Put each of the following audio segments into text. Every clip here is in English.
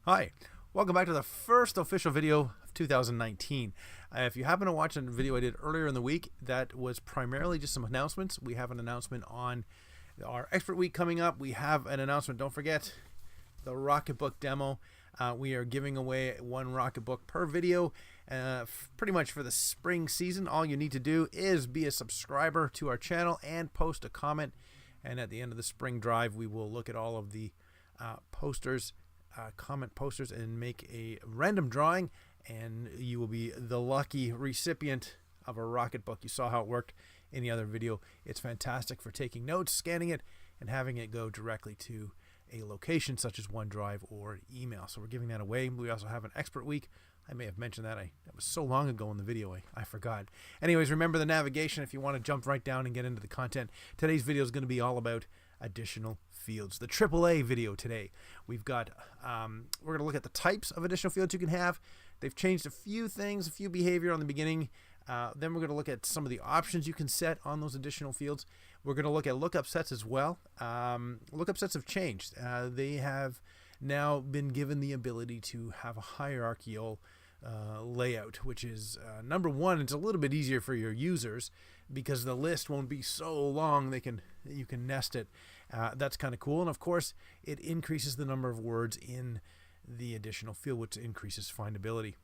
Hi, welcome back to the first official video of 2019. If you happen to watch a video I did earlier in the week, that was primarily just some announcements. We have an announcement on our Expert Week coming up. We have an announcement, don't forget, the RocketBook demo. We are giving away one RocketBook per video pretty much for the spring season. All you need to do is be a subscriber to our channel and post a comment. And at the end of the spring drive, we will look at all of the comment posters and make a random drawing, and you will be the lucky recipient of a RocketBook. You saw how it worked in the other video. It's fantastic for taking notes, scanning it, and having it go directly to a location such as OneDrive or email. So we're giving that away. We also have an Expert Week. I may have mentioned that. That was so long ago in the video, I forgot. Anyways, remember the navigation if you want to jump right down and get into the content. Today's video is going to be all about additional fields. The AAA video today. We've got, we're going to look at the types of additional fields you can have. They've changed a few things, a few behavior on the beginning. Then we're going to look at some of the options you can set on those additional fields. We're going to look at lookup sets as well. Lookup sets have changed. They have now been given the ability to have a hierarchical layout, which is number one, it's a little bit easier for your users because the list won't be so long you can nest it. That's kind of cool, and of course it increases the number of words in the additional field, which increases findability.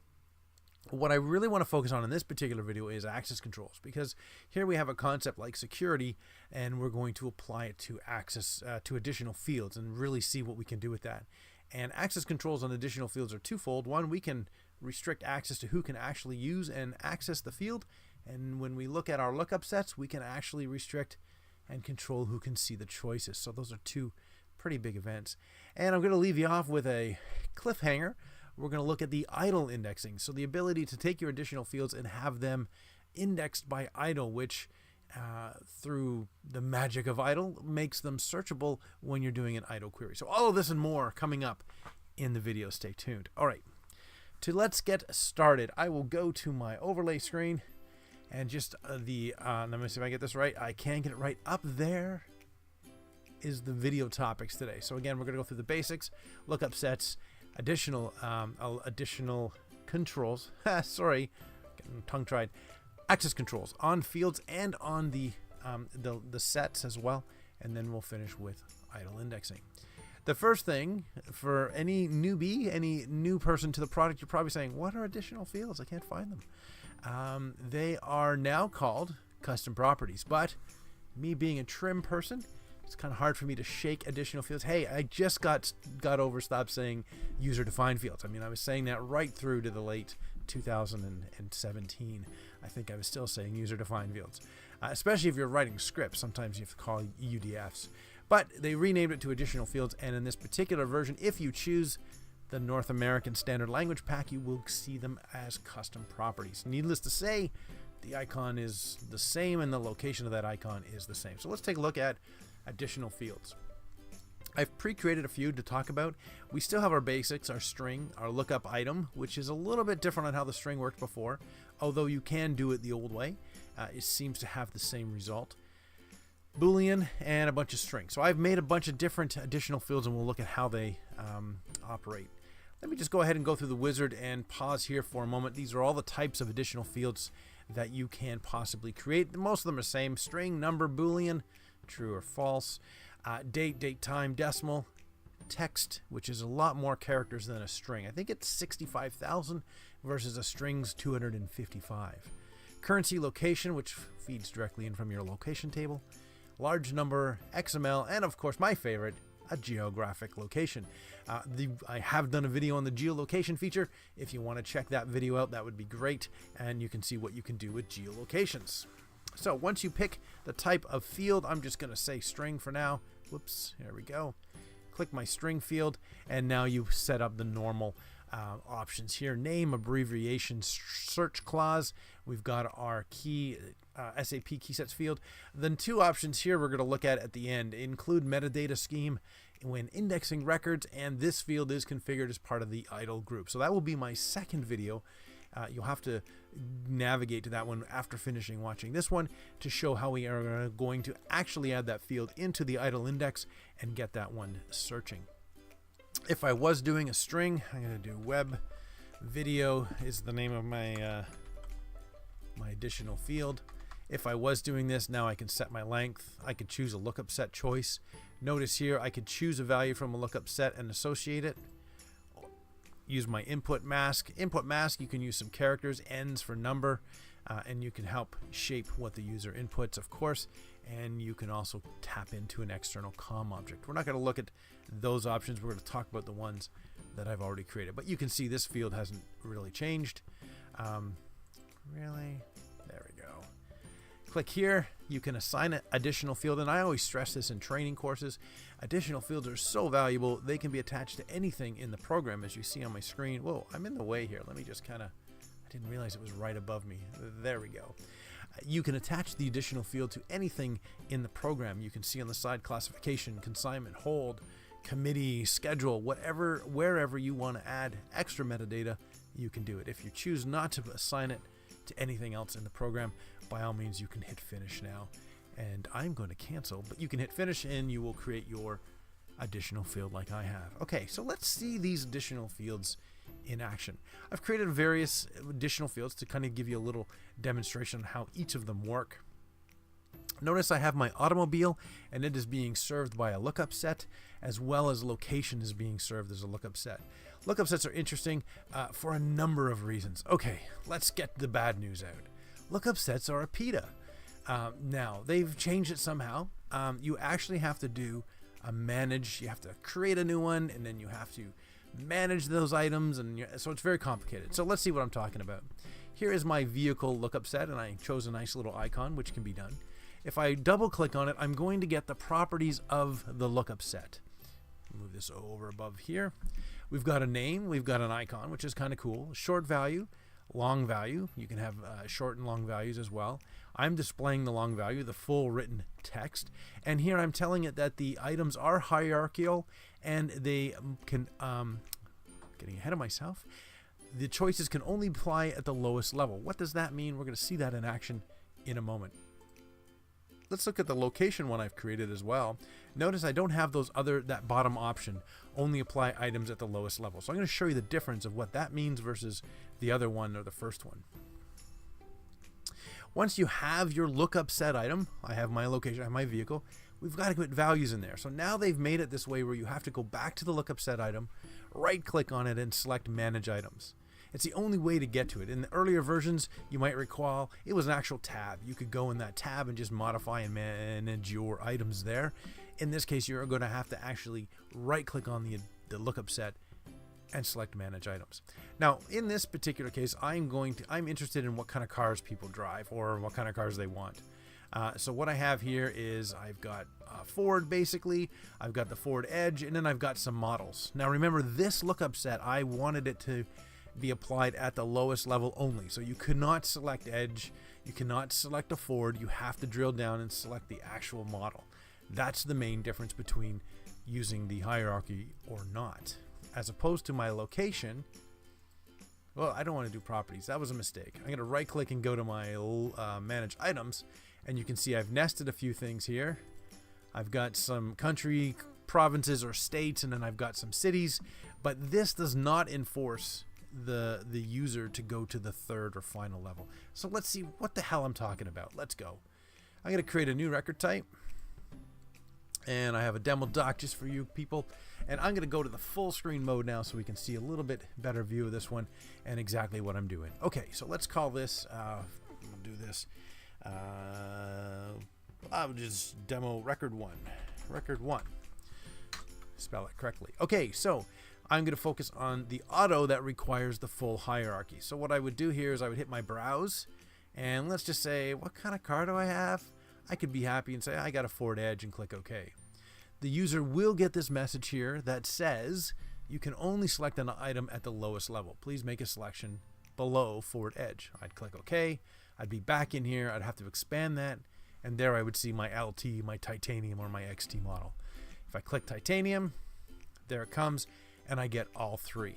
What I really want to focus on in this particular video is access controls, because here we have a concept like security, and we're going to apply it to access to additional fields and really see what we can do with that. And access controls on additional fields are twofold. One, we can restrict access to who can actually use and access the field, and when we look at our lookup sets, we can actually restrict and control who can see the choices. So those are two pretty big events. And I'm going to leave you off with a cliffhanger. We're going to look at the idle indexing, so the ability to take your additional fields and have them indexed by idle, which through the magic of idle makes them searchable when you're doing an idle query. So all of this and more coming up in the video. Stay tuned. All right, let's get started. I will go to my overlay screen and just let me see if I get this right. I can get it right. Up there is the video topics today. So again, we're going to go through the basics, lookup sets, additional controls. Sorry, getting tongue-tied. Access controls on fields and on the sets as well, and then we'll finish with idle indexing. The first thing for any newbie, any new person to the product, you're probably saying, "What are additional fields? I can't find them." They are now called custom properties, but me being a trim person, it's kind of hard for me to shake additional fields. Hey, I just got over stopped saying user-defined fields. I mean, I was saying that right through to the late 2017. I think I was still saying user-defined fields, especially if you're writing scripts. Sometimes you have to call UDFs. But they renamed it to additional fields, and in this particular version, if you choose the North American Standard Language Pack, you will see them as custom properties. Needless to say, the icon is the same and the location of that icon is the same. So let's take a look at additional fields. I've pre-created a few to talk about. We still have our basics, our string, our lookup item, which is a little bit different on how the string worked before, although you can do it the old way. It seems to have the same result. Boolean and a bunch of strings. So I've made a bunch of different additional fields, and we'll look at how they operate. Let me just go ahead and go through the wizard and pause here for a moment. These are all the types of additional fields that you can possibly create. Most of them are the same: string, number, Boolean, true or false, date, time, decimal, text, which is a lot more characters than a string. I think it's 65,000 versus a string's 255. Currency, location, which feeds directly in from your location table, large number, XML, and of course my favorite, a geographic location. I have done a video on the geolocation feature. If you want to check that video out, that would be great, and you can see what you can do with geolocations. So once you pick the type of field, I'm just going to say string for now. Whoops, here we go. Click my string field, and now you set up the normal options here: name, abbreviation, search clause. We've got our key SAP key sets field. Then two options here we're going to look at the end: include metadata scheme when indexing records, and this field is configured as part of the idle group. So that will be my second video. You'll have to navigate to that one after finishing watching this one to show how we are going to actually add that field into the idle index and get that one searching. If I was doing a string, I'm going to do web video is the name of my my additional field. If I was doing this, now I can set my length. I could choose a lookup set choice. Notice here I could choose a value from a lookup set and associate it. Use my input mask. Input mask, you can use some characters, ends for number, and you can help shape what the user inputs, of course, and you can also tap into an external COM object. We're not going to look at those options. We're going to talk about the ones that I've already created, but you can see this field hasn't really changed. Really? There we go. Click here. You can assign an additional field, and I always stress this in training courses. Additional fields are so valuable. They can be attached to anything in the program, as you see on my screen. Whoa, I'm in the way here. Let me just kind of, I didn't realize it was right above me. There we go. You can attach the additional field to anything in the program. You can see on the side classification, consignment, hold, committee, schedule, whatever, wherever you want to add extra metadata, you can do it. If you choose not to assign it to anything else in the program, by all means you can hit finish now. And I'm going to cancel, but you can hit finish and you will create your additional field like I have. Okay, so let's see these additional fields in action. I've created various additional fields to kind of give you a little demonstration on how each of them work. Notice I have my automobile, and it is being served by a lookup set, as well as location is being served as a lookup set. Lookup sets are interesting for a number of reasons. Okay, let's get the bad news out. Lookup sets are a PITA. Now, they've changed it somehow. You actually have to do a manage. You have to create a new one, and then you have to manage those items, and so it's very complicated. So let's see what I'm talking about. Here is my vehicle lookup set, and I chose a nice little icon, which can be done. If I double click on it, I'm going to get the properties of the lookup set. Move this over above here. We've got a name, we've got an icon, which is kind of cool. Short value, long value. You can have short and long values as well. I'm displaying the long value, the full written text. And here I'm telling it that the items are hierarchical and they can, getting ahead of myself, the choices can only apply at the lowest level. What does that mean? We're going to see that in action in a moment. Let's look at the location one I've created as well. Notice I don't have that bottom option, only apply items at the lowest level. So I'm going to show you the difference of what that means versus the other one or the first one. Once you have your lookup set item, I have my location, I have my vehicle, we've got to put values in there. So now they've made it this way where you have to go back to the lookup set item, right click on it and select manage items. It's the only way to get to it. In the earlier versions, you might recall, it was an actual tab. You could go in that tab and just modify and manage your items there. In this case, you're going to have to actually right-click on the lookup set and select manage items. Now, in this particular case, I'm interested in what kind of cars people drive or what kind of cars they want. So what I have here is I've got Ford, basically. I've got the Ford Edge, and then I've got some models. Now, remember, this lookup set, I wanted it to be applied at the lowest level only. So you cannot select Edge, you cannot select a Ford, you have to drill down and select the actual model. That's the main difference between using the hierarchy or not. As opposed to my location, well, I don't want to do properties. That was a mistake. I'm going to right click and go to my manage items, and you can see I've nested a few things here. I've got some country, provinces or states, and then I've got some cities, but this does not enforce the user to go to the third or final level. So let's see what the hell I'm talking about. Let's go. I'm going to create a new record type, and I have a demo doc just for you people, and I'm going to go to the full screen mode now so we can see a little bit better view of this one and exactly what I'm doing. Okay, so let's call this we'll do this I'll just demo record 1, spell it correctly. Okay, so I'm going to focus on the auto that requires the full hierarchy. So what I would do here is I would hit my browse, and let's just say, what kind of car do I have? I could be happy and say, I got a Ford Edge, and click OK. The user will get this message here that says, you can only select an item at the lowest level. Please make a selection below Ford Edge. I'd click OK. I'd be back in here. I'd have to expand that, and there I would see my LT, my Titanium, or my XT model. If I click Titanium, there it comes, and I get all three.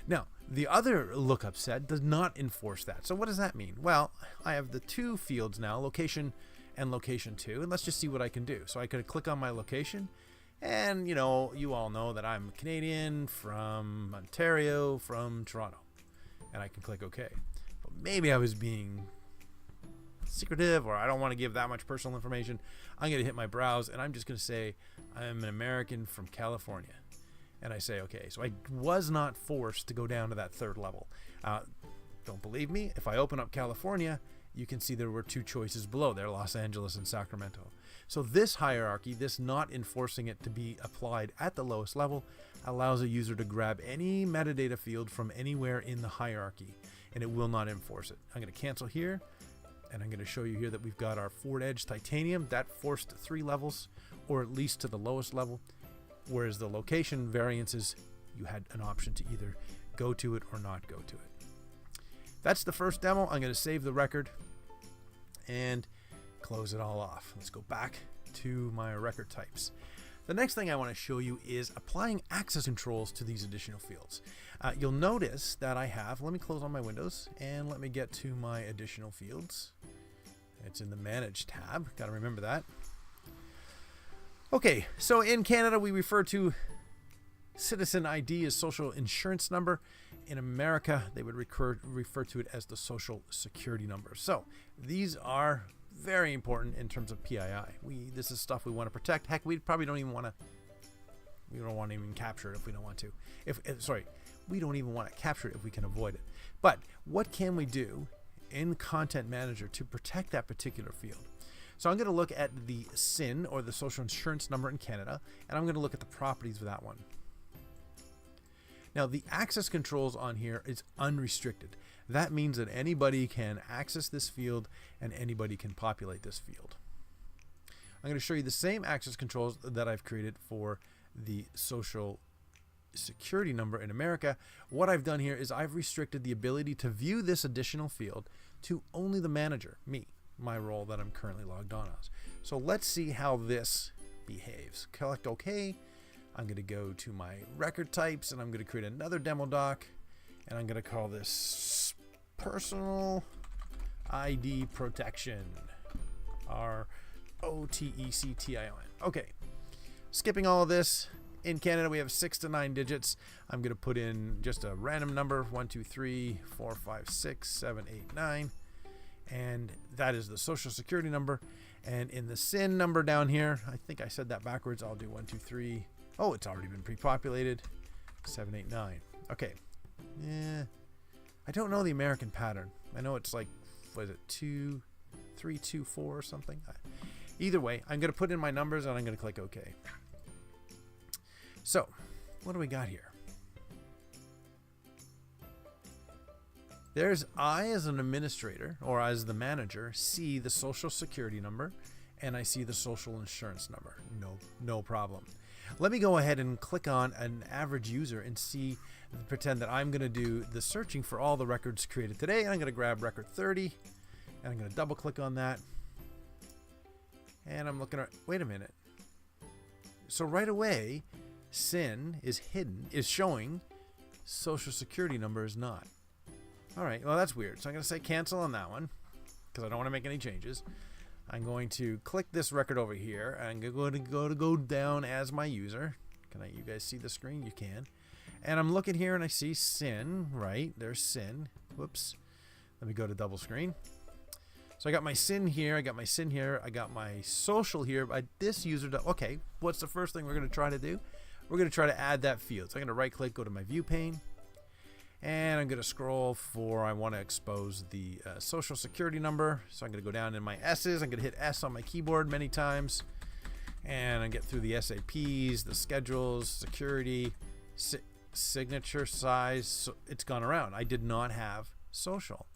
Now, the other lookup set does not enforce that. So what does that mean? Well, I have the two fields now, location and location 2, and let's just see what I can do. So I could click on my location, And, you know, you all know that I'm Canadian, from Ontario, from Toronto. And I can click OK. But maybe I was being secretive, or I don't want to give that much personal information. I'm going to hit my browse, and I'm just going to say I'm an American from California. And I say OK. So I was not forced to go down to that third level. Don't believe me? If I open up California, you can see there were two choices below there, Los Angeles and Sacramento. So this hierarchy, this not enforcing it to be applied at the lowest level, allows a user to grab any metadata field from anywhere in the hierarchy, and it will not enforce it. I'm going to cancel here, and I'm going to show you here that we've got our Ford Edge Titanium. That forced 3 levels, or at least to the lowest level, whereas the location variances, you had an option to either go to it or not go to it. That's the first demo. I'm going to save the record and close it all off. Let's go back to my record types. The next thing I want to show you is applying access controls to these additional fields. You'll notice that I have, let me close all my windows and let me get to my additional fields. It's in the Manage tab. Got to remember that. Okay, so in Canada we refer to citizen ID as social insurance number. In America, they would refer to it as the social security number. So these are very important in terms of PII. This is stuff we want to protect. Heck, we probably don't even want to. We don't want to even capture it if we don't want to. We don't even want to capture it if we can avoid it. But what can we do in Content Manager to protect that particular field? So I'm going to look at the SIN, or the social insurance number in Canada, and I'm going to look at the properties of that one. Now, the access controls on here is unrestricted. That means that anybody can access this field and anybody can populate this field. I'm going to show you the same access controls that I've created for the social security number in America. What I've done here is I've restricted the ability to view this additional field to only the manager, me, my role that I'm currently logged on as. So let's see how this behaves. Select OK. I'm going to go to my record types, and I'm going to create another demo doc, and I'm going to call this Personal ID Protection, ROTECTION. Okay, skipping all of this. In Canada, we have 6 to 9 digits. I'm going to put in just a random number, 1, 2, 3, 4, 5, 6, 7, 8, 9, and that is the social security number. And in the SIN number down here, I think I said that backwards. I'll do 1, 2, 3. Oh, it's already been pre-populated. 7, 8, 9. Okay. Yeah. I don't know the American pattern. I know it's like, what is it, 2, 3, 2, 4 or something. Either way, I'm going to put in my numbers and I'm going to click OK. So, what do we got here? There's I, as an administrator or as the manager, see the social security number, and I see the social insurance number. No problem. Let me go ahead and click on an average user and pretend that I'm going to do the searching for all the records created today. And I'm going to grab record 30, and I'm going to double click on that. And I'm looking at, wait a minute. So right away, SIN is hidden, is showing, social security number is not. All right, well, that's weird. So I'm going to say cancel on that one because I don't want to make any changes. I'm going to click this record over here. I'm going to go down as my user. You guys see the screen? You can. And I'm looking here and I see SIN, right? There's SIN. Whoops. Let me go to double screen. So I got my SIN here. I got my SIN here. I got my social here. This user, okay, what's the first thing we're going to try to do? We're going to try to add that field. So I'm going to right click, go to my view pane. And I'm going to scroll for, I want to expose the social security number. So I'm going to go down in my S's. I'm going to hit S on my keyboard many times. And I get through the SAPs, the schedules, security, signature size. So it's gone around. I did not have social.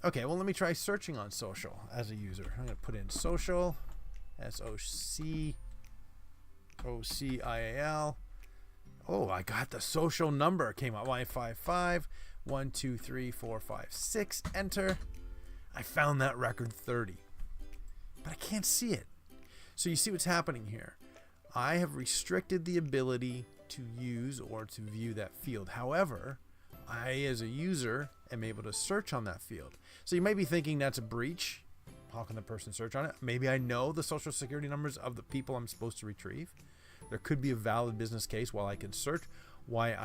Okay, well, let me try searching on social as a user. I'm going to put in social, SOCIAL. Oh, I got the social number. Came out 155 1 2 3 4 5 6. Enter. I found that record 30, but I can't see it. So you see what's happening here. I have restricted the ability to use or to view that field. However, I, as a user, am able to search on that field. So you might be thinking that's a breach. How can the person search on it? Maybe I know the social security numbers of the people I'm supposed to retrieve. There could be a valid business case why I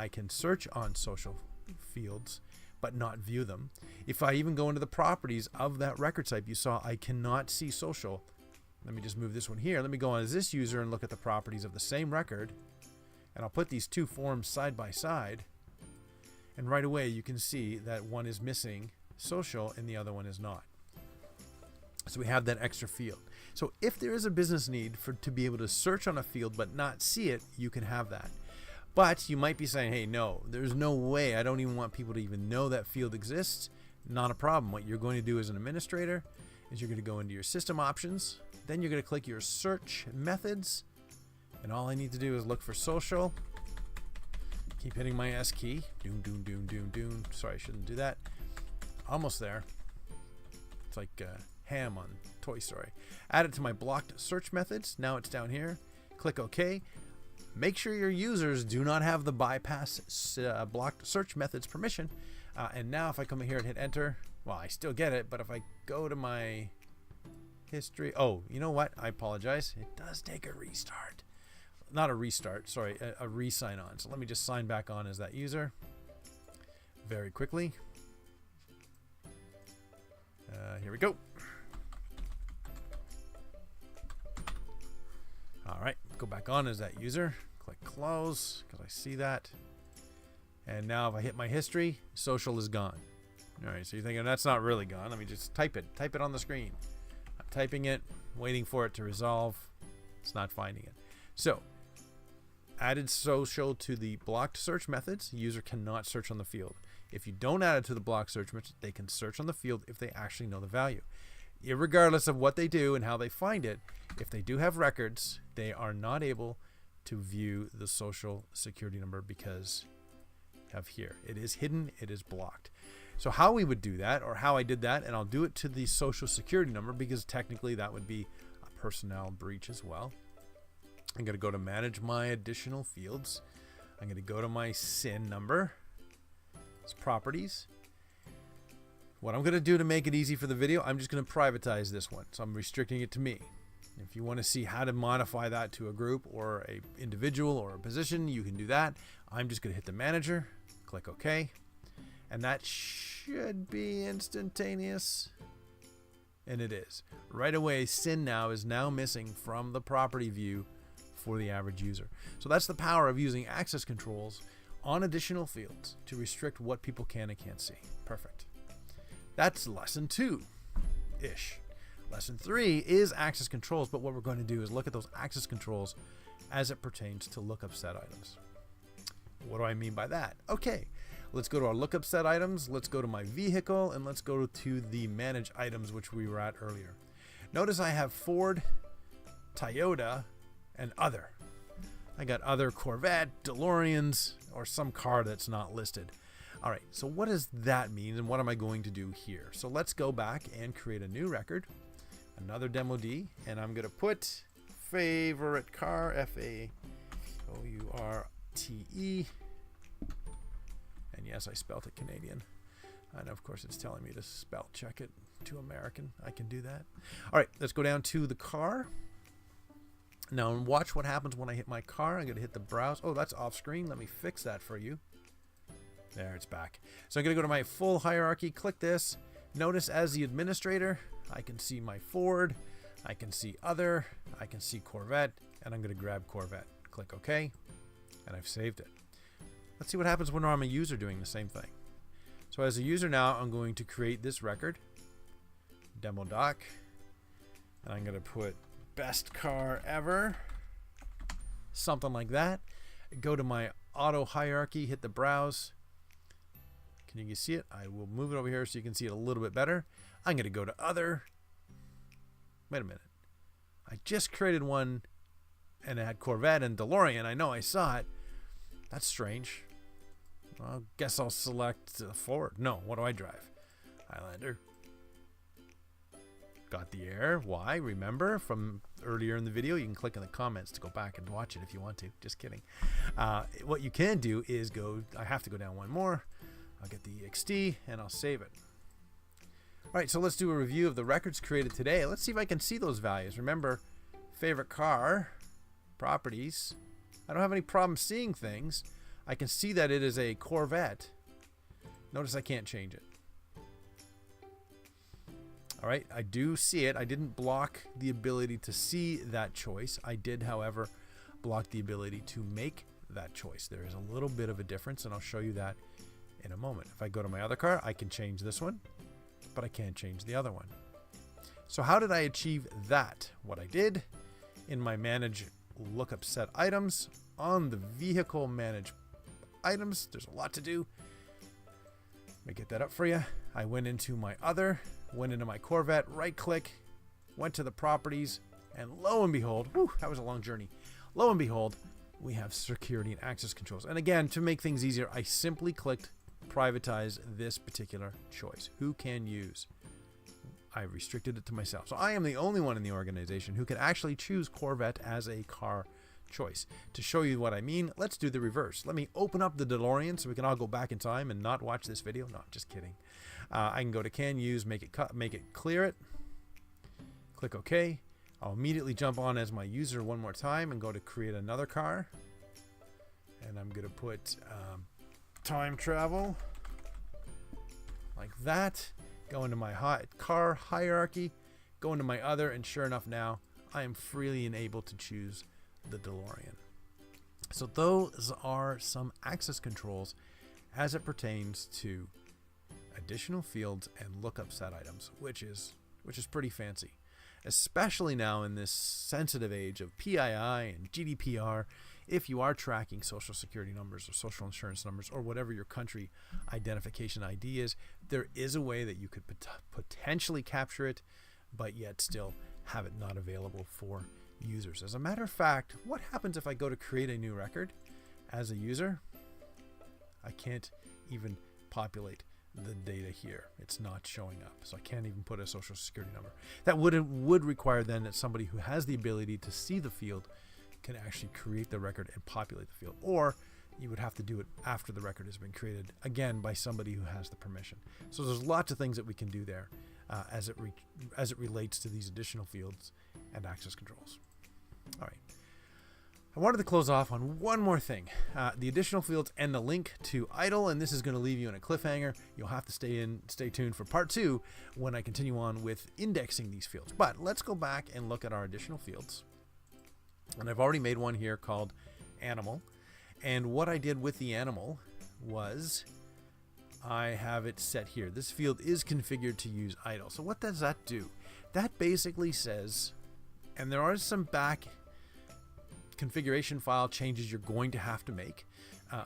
can search on social fields but not view them. If I even go into the properties of that record type, you saw I cannot see social. Let me just move this one here. Let me go on as this user and look at the properties of the same record. And I'll put these two forms side by side. And right away you can see that one is missing social and the other one is not. So we have that extra field. So if there is a business need to be able to search on a field but not see it, you can have that. But you might be saying, hey, no, there's no way. I don't even want people to even know that field exists. Not a problem. What you're going to do as an administrator is you're going to go into your system options. Then you're going to click your search methods. And all I need to do is look for social. Keep hitting my S key. Doom, doom, doom, doom, doom. Sorry, I shouldn't do that. Almost there. It's like Ham on Toy Story. Add it to my blocked search methods. Now it's down here. Click OK. Make sure your users do not have the bypass blocked search methods permission. And now if I come in here and hit enter, well, I still get it. But if I go to my history, oh, you know what? I apologize. It does take a restart. Not a restart, sorry, a re-sign on. So let me just sign back on as that user very quickly. Here we go. All right, go back on as that user. Click close because I see that. And now if I hit my history, social is gone. All right, so you're thinking that's not really gone. Let me just type it on the screen. I'm typing it, waiting for it to resolve. It's not finding it. So added social to the blocked search methods. The user cannot search on the field. If you don't add it to the blocked search methods, they can search on the field if they actually know the value. Irregardless of what they do and how they find it, if they do have records, they are not able to view the social security number because of here. It is hidden, it is blocked. So how we would do that, or how I did that, and I'll do it to the social security number because technically that would be a personnel breach as well. I'm going to go to manage my additional fields. I'm going to go to my SIN number. It's properties. What I'm going to do to make it easy for the video, I'm just going to privatize this one. So I'm restricting it to me. If you want to see how to modify that to a group or an individual or a position, you can do that. I'm just going to hit the manager, click OK. And that should be instantaneous. And it is. Right away, SIN now is now missing from the property view for the average user. So that's the power of using access controls on additional fields to restrict what people can and can't see. Perfect. That's lesson 2-ish. Lesson 3 is access controls, but what we're going to do is look at those access controls as it pertains to lookup set items. What do I mean by that? Okay, let's go to our lookup set items. Let's go to my vehicle and let's go to the manage items, which we were at earlier. Notice I have Ford, Toyota, and other. I got other Corvette, DeLoreans, or some car that's not listed. All right, so what does that mean and what am I going to do here? So let's go back and create a new record, another demo D, and I'm going to put favorite car, Faourte. And yes, I spelt it Canadian. And of course it's telling me to spell check it to American. I can do that. All right, let's go down to the car. Now watch what happens when I hit my car. I'm going to hit the browse. Oh, that's off screen. Let me fix that for you. There, it's back. So I'm going to go to my full hierarchy. Click this. Notice as the administrator, I can see my Ford. I can see other. I can see Corvette. And I'm going to grab Corvette. Click OK. And I've saved it. Let's see what happens when I'm a user doing the same thing. So as a user now, I'm going to create this record. Demo doc. And I'm going to put best car ever, something like that. Go to my auto hierarchy, hit the browse. Can you see it? I will move it over here so you can see it a little bit better. I'm going to go to other. Wait a minute. I just created one and it had Corvette and DeLorean. I know I saw it. That's strange. Well, guess I'll select Ford. No, what do I drive? Highlander. Got the error. Why? Remember from earlier in the video, you can click in the comments to go back and watch it if you want to. Just kidding. What you can do is go, I have to go down one more. I'll get the EXT and I'll save it. All right, so let's do a review of the records created today. Let's see if I can see those values. Remember, favorite car, properties. I don't have any problem seeing things. I can see that it is a Corvette. Notice I can't change it. All right, I do see it. I didn't block the ability to see that choice. I did, however, block the ability to make that choice. There is a little bit of a difference, and I'll show you that in a moment. If I go to my other car, I can change this one, but I can't change the other one. So how did I achieve that? What I did in my Manage Lookup Set Items, on the Vehicle Manage Items, there's a lot to do. Let me get that up for you. I went into my other, went into my Corvette, right click, went to the properties, and lo and behold, whew, that was a long journey. Lo and behold, we have security and access controls. And again, to make things easier, I simply clicked privatize this particular choice. Who can use? I restricted it to myself. So I am the only one in the organization who can actually choose Corvette as a car choice. To show you what I mean, let's do the reverse. Let me open up the DeLorean so we can all go back in time and not watch this video. No, just kidding. I can go to can use, make it clear it. Click OK. I'll immediately jump on as my user one more time and go to create another car. And I'm going to put time travel like that. Go into my car hierarchy, go into my other, and sure enough now I am freely and able to choose the DeLorean. So those are some access controls as it pertains to additional fields and lookup set items, which is pretty fancy, especially now in this sensitive age of PII and GDPR. If you are tracking social security numbers or social insurance numbers or whatever your country identification ID is, there is a way that you could potentially capture it, but yet still have it not available for users. As a matter of fact, what happens if I go to create a new record as a user? I can't even populate the data here. It's not showing up. So I can't even put a social security number. That would require then that somebody who has the ability to see the field can actually create the record and populate the field, or you would have to do it after the record has been created, again by somebody who has the permission. So there's lots of things that we can do there as it relates to these additional fields and access controls. All right, I wanted to close off on one more thing, the additional fields and the link to idle, and this is going to leave you in a cliffhanger. You'll have to stay tuned for part 2 when I continue on with indexing these fields. But let's go back and look at our additional fields. And I've already made one here called animal. And what I did with the animal was I have it set here. This field is configured to use idle. So what does that do? That basically says, and there are some back configuration file changes you're going to have to make,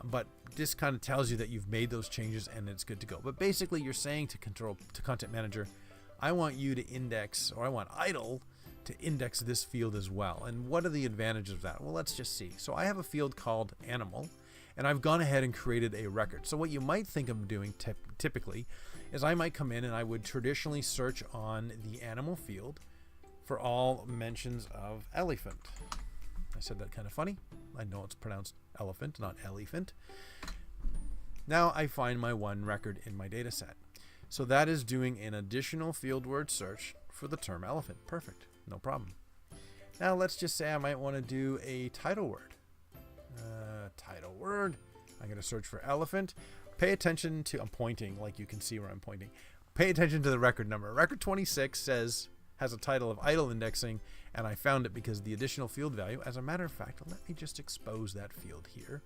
but this kind of tells you that you've made those changes and it's good to go. But basically you're saying to Content Manager, I want you to index, or I want idle to index this field as well. And what are the advantages of that? Well, let's just see. So I have a field called animal, and I've gone ahead and created a record. So what you might think of doing typically is I might come in and I would traditionally search on the animal field for all mentions of elephant. I said that kind of funny. I know it's pronounced elephant, not elephant. Now I find my one record in my data set. So that is doing an additional field word search for the term elephant. Perfect. No problem. Now let's just say I might want to do a title word. Title word. I'm going to search for elephant. Pay attention to, I'm pointing like you can see where I'm pointing. Pay attention to the record number. Record 26 has a title of idle indexing, and I found it because the additional field value. As a matter of fact, let me just expose that field here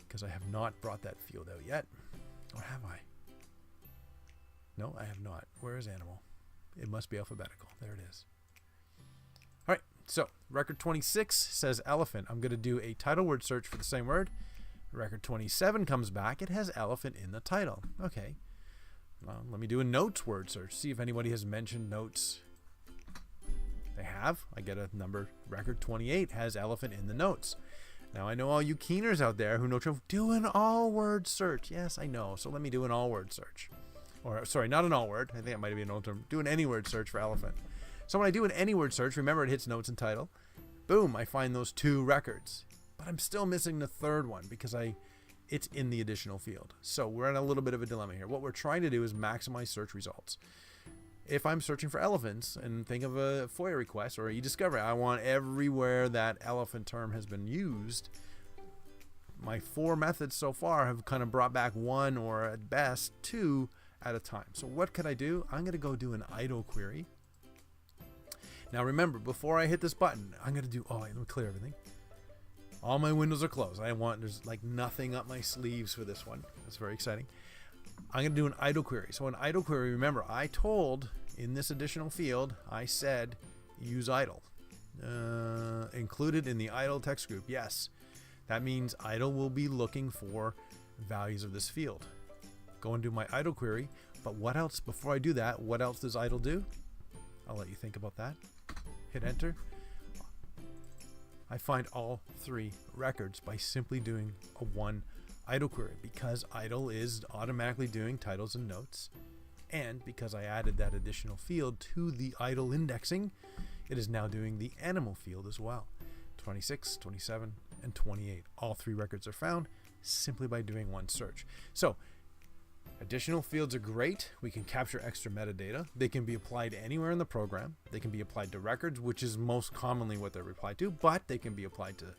because I have not brought that field out yet. Or have I? No, I have not. Where is animal? It must be alphabetical. There it is. All right, so record 26 says elephant. I'm going to do a title word search for the same word. Record 27 comes back. It has elephant in the title. Okay. Well, let me do a notes word search. See if anybody has mentioned notes. They have. I get a number. Record 28 has elephant in the notes. Now I know all you keeners out there who know, do an all word search. Yes, I know. So let me do an all word search. Or sorry, not an all word. I think it might be an old term. Do an any word search for elephant. So when I do an any word search, remember it hits notes and title. Boom, I find those 2 records. But I'm still missing the third one because it's in the additional field. So we're in a little bit of a dilemma here. What we're trying to do is maximize search results. if I'm searching for elephants and think of a FOIA request or e-discovery, I want everywhere that elephant term has been used. My 4 methods so far have kind of brought back 1 or at best 2 at a time. So what could I do? I'm going to go do an idle query. Now remember, before I hit this button, I'm going to do, let me clear everything. All my windows are closed. There's like nothing up my sleeves for this one. That's very exciting. I'm going to do an idle query. So an idle query, remember, I told in this additional field, I said use idle. Included in the idle text group. Yes, that means idle will be looking for values of this field. Go and do my idle query. But what else, before I do that, what else does idle do? I'll let you think about that. Hit enter. I find all 3 records by simply doing a 1 idle query, because idle is automatically doing titles and notes, and because I added that additional field to the idle indexing, it is now doing the animal field as well. 26, 27, and 28. All 3 records are found simply by doing 1 search. So additional fields are great. We can capture extra metadata. They can be applied anywhere in the program. They can be applied to records, which is most commonly what they're applied to, but they can be applied to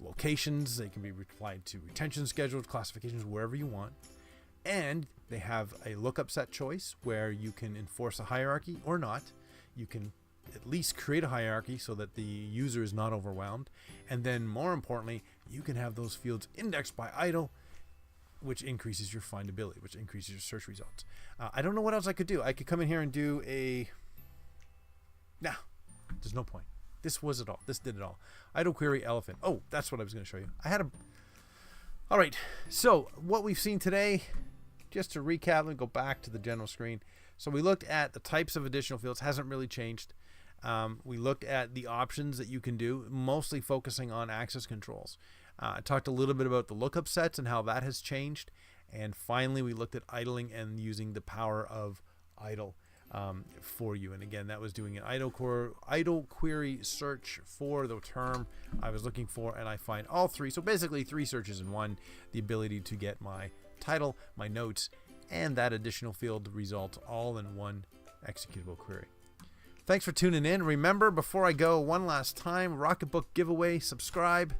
locations. They can be applied to retention schedules, classifications, wherever you want. And they have a lookup set choice where you can enforce a hierarchy or not. You can at least create a hierarchy so that the user is not overwhelmed. And then more importantly, you can have those fields indexed by idle, which increases your findability, which increases your search results. I don't know what else I could do. I could come in here and do there's no point. This was it all. This did it all. Idle query elephant. Oh, that's what I was going to show you. All right. So what we've seen today, just to recap, let me go back to the general screen. So we looked at the types of additional fields. Hasn't really changed. We looked at the options that you can do, mostly focusing on access controls. I talked a little bit about the lookup sets and how that has changed. And finally, we looked at idling and using the power of idle for you. And again, that was doing an idle query search for the term I was looking for, and I find all 3. So basically 3 searches in one, the ability to get my title, my notes, and that additional field result all in 1 executable query. Thanks for tuning in. Remember, before I go, one last time, RocketBook giveaway, subscribe,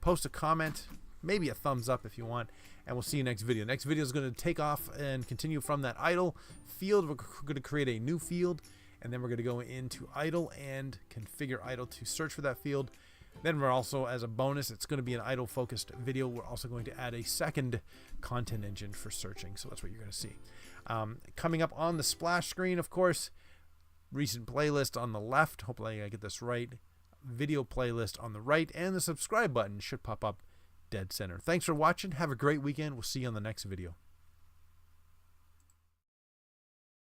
post a comment, maybe a thumbs up if you want, and we'll see you next video. Next video is going to take off and continue from that idle field. We're going to create a new field, and then we're going to go into idle and configure idle to search for that field. Then we're also, as a bonus, it's going to be an idle focused video. We're also going to add a second content engine for searching. So that's what you're going to see. Coming up on the splash screen, of course, recent playlist on the left. Hopefully I get this right. Video playlist on the right, and the subscribe button should pop up dead center. Thanks for watching. Have a great weekend. We'll see you on the next video.